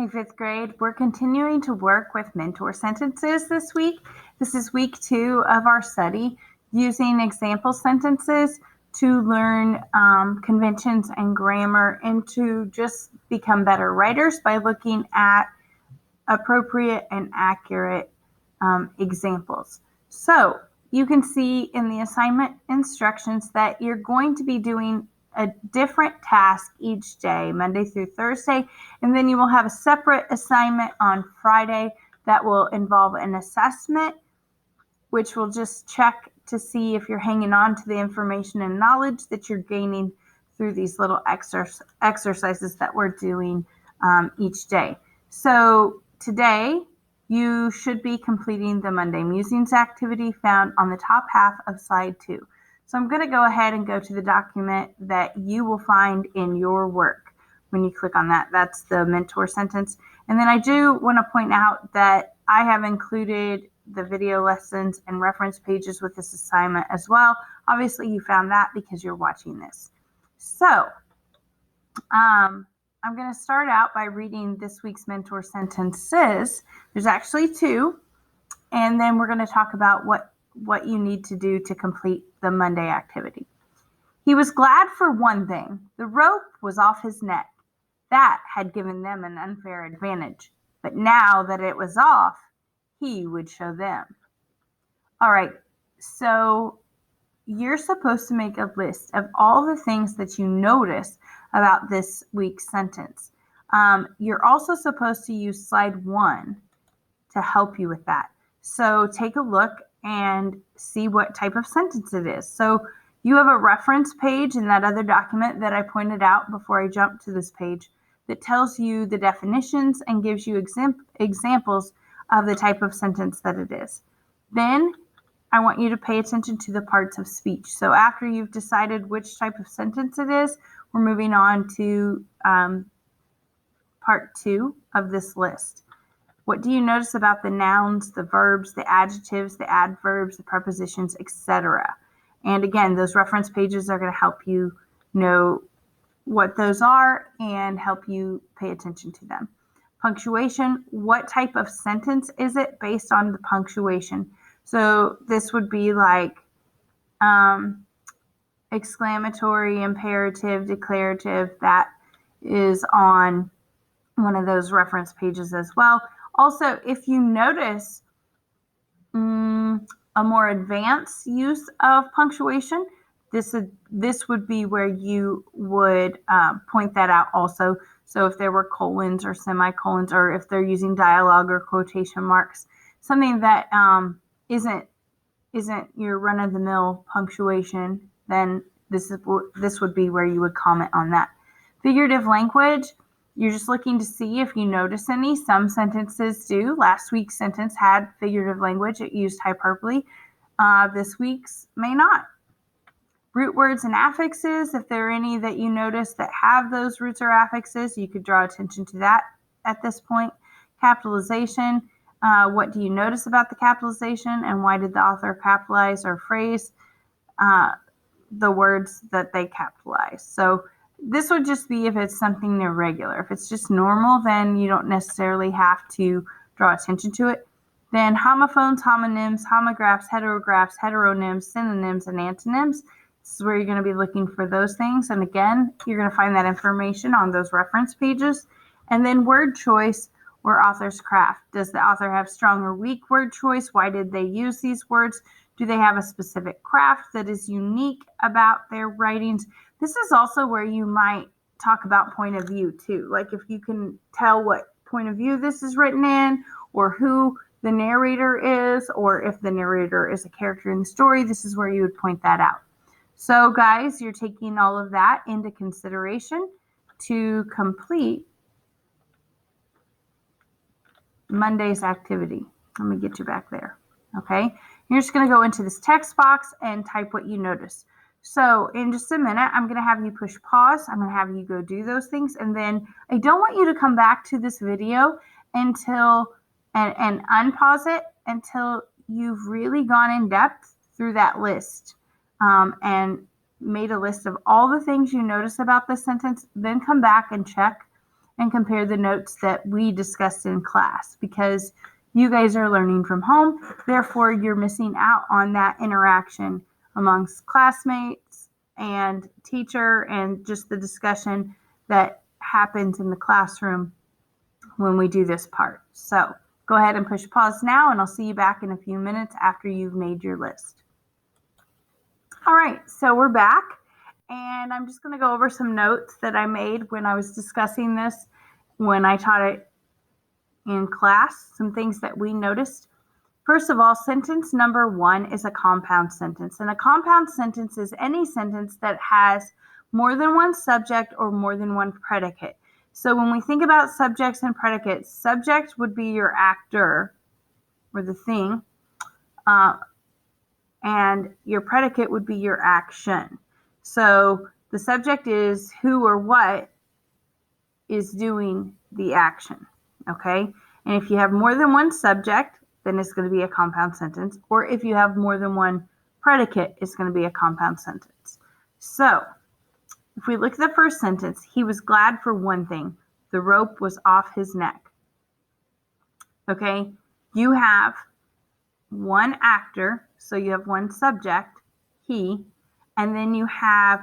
Hey, fifth grade, we're continuing to work with mentor sentences this week. This is week 2 of our study using example sentences to learn conventions and grammar and to just become better writers by looking at appropriate and accurate examples. So you can see in the assignment instructions that you're going to be doing a different task each day, Monday through Thursday, and then you will have a separate assignment on Friday that will involve an assessment, which will just check to see if you're hanging on to the information and knowledge that you're gaining through these little exercises that we're doing each day. So today, you should be completing the Monday Musings activity found on the top half of slide 2. So I'm going to go ahead and go to the document that you will find in your work. When you click on that, that's the mentor sentence. And then I do want to point out that I have included the video lessons and reference pages with this assignment as well. Obviously, you found that because you're watching this. So I'm going to start out by reading this week's mentor sentences. There's actually 2, and then we're going to talk about what you need to do to complete the Monday activity. He was glad for one thing. The rope was off his neck. That had given them an unfair advantage. But now that it was off, he would show them. All right, so you're supposed to make a list of all the things that you notice about this week's sentence. You're also supposed to use slide 1 to help you with that. So take a look and see what type of sentence it is. So you have a reference page in that other document that I pointed out before I jumped to this page that tells you the definitions and gives you examples of the type of sentence that it is. Then I want you to pay attention to the parts of speech. So after you've decided which type of sentence it is, we're moving on to part 2 of this list. What do you notice about the nouns, the verbs, the adjectives, the adverbs, the prepositions, etc.? And again, those reference pages are going to help you know what those are and help you pay attention to them. Punctuation, what type of sentence is it based on the punctuation? So this would be like exclamatory, imperative, declarative. That is on one of those reference pages as well. Also, if you notice a more advanced use of punctuation, this would be where you would point that out also. So if there were colons or semicolons, or if they're using dialogue or quotation marks, something that isn't your run-of-the-mill punctuation, then this would be where you would comment on that. Figurative language, you're just looking to see if you notice any. Some sentences do. Last week's sentence had figurative language. It used hyperbole. This week's may not. Root words and affixes, if there are any that you notice that have those roots or affixes, you could draw attention to that at this point. Capitalization, what do you notice about the capitalization and why did the author capitalize or phrase the words that they capitalize? So this would just be if it's something irregular. If it's just normal, then you don't necessarily have to draw attention to it. Then homophones, homonyms, homographs, heterographs, heteronyms, synonyms, and antonyms. This is where you're going to be looking for those things. And again, you're going to find that information on those reference pages. And then word choice or author's craft. Does the author have strong or weak word choice? Why did they use these words? Do they have a specific craft that is unique about their writings? This is also where you might talk about point of view too. Like if you can tell what point of view this is written in, or who the narrator is, or if the narrator is a character in the story, this is where you would point that out. So guys, you're taking all of that into consideration to complete Monday's activity. Let me get you back there. Okay, you're just going to go into this text box and type what you notice. So in just a minute, I'm going to have you push pause. I'm going to have you go do those things. And then I don't want you to come back to this video until and unpause it until you've really gone in depth through that list and made a list of all the things you notice about this sentence. Then come back and check and compare the notes that we discussed in class, because you guys are learning from home. Therefore, you're missing out on that interaction amongst classmates and teacher and just the discussion that happens in the classroom when we do this part. So go ahead and push pause now, and I'll see you back in a few minutes after you've made your list. All right, so we're back, and I'm just going to go over some notes that I made when I was discussing this, when I taught it in class, some things that we noticed. First of all, sentence number 1 is a compound sentence, and a compound sentence is any sentence that has more than one subject or more than one predicate. So when we think about subjects and predicates, subject would be your actor or the thing, and your predicate would be your action. So the subject is who or what is doing the action, okay? And if you have more than one subject, then it's going to be a compound sentence. Or if you have more than one predicate, it's going to be a compound sentence. So if we look at the first sentence, he was glad for one thing. The rope was off his neck. Okay, you have one actor, so you have one subject, he, and then you have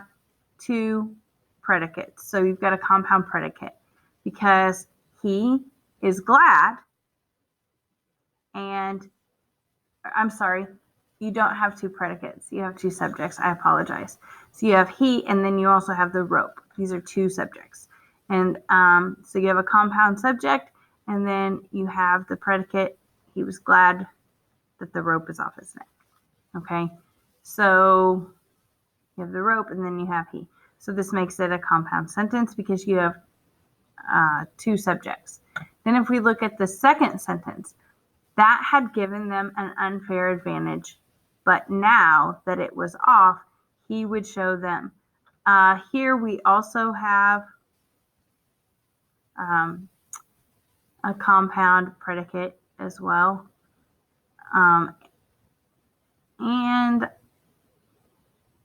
2 predicates. So you've got a compound predicate because he is glad, and I'm sorry, you don't have 2 predicates. You have 2 subjects. I apologize. So you have he, and then you also have the rope. These are 2 subjects. And so you have a compound subject, and then you have the predicate, he was glad that the rope is off his neck. Okay, so you have the rope, and then you have he. So this makes it a compound sentence because you have 2 subjects. Then if we look at the second sentence, that had given them an unfair advantage, but now that it was off, he would show them. Here we also have a compound predicate as well. And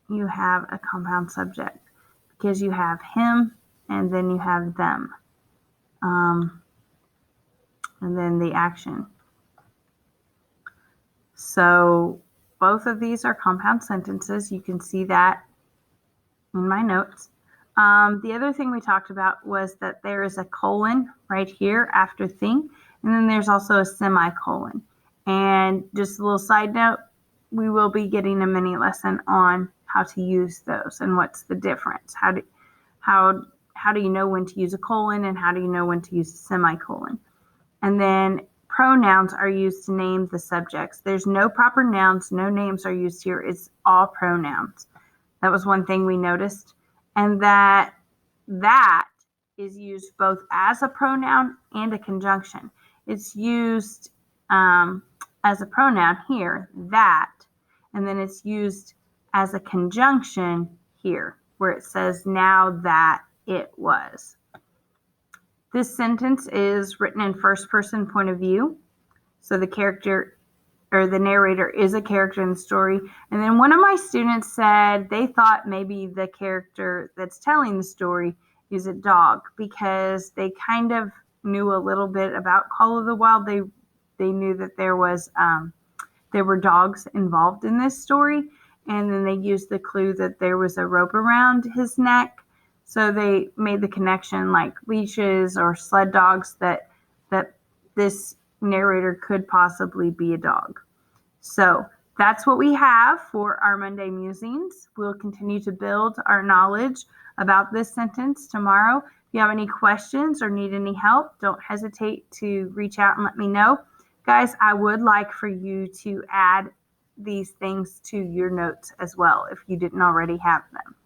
you have a compound subject because you have him and then you have them. And then the action. So both of these are compound sentences. You can see that in my notes. The other thing we talked about was that there is a colon right here after thing, and then there's also a semicolon. And just a little side note, we will be getting a mini lesson on how to use those and what's the difference. How do you know when to use a colon, and how do you know when to use a semicolon? And then pronouns are used to name the subjects. There's no proper nouns, no names are used here. It's all pronouns. That was one thing we noticed. And that is used both as a pronoun and a conjunction. It's used as a pronoun here, that, and then it's used as a conjunction here, where it says now that it was. This sentence is written in first person point of view. So the character or the narrator is a character in the story. And then one of my students said they thought maybe the character that's telling the story is a dog, because they kind of knew a little bit about Call of the Wild. They knew that there were dogs involved in this story. And then they used the clue that there was a rope around his neck. So they made the connection, like leashes or sled dogs, that this narrator could possibly be a dog. So that's what we have for our Monday musings. We'll continue to build our knowledge about this sentence tomorrow. If you have any questions or need any help, don't hesitate to reach out and let me know. Guys, I would like for you to add these things to your notes as well if you didn't already have them.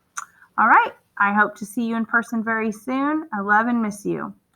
All right. I hope to see you in person very soon. I love and miss you.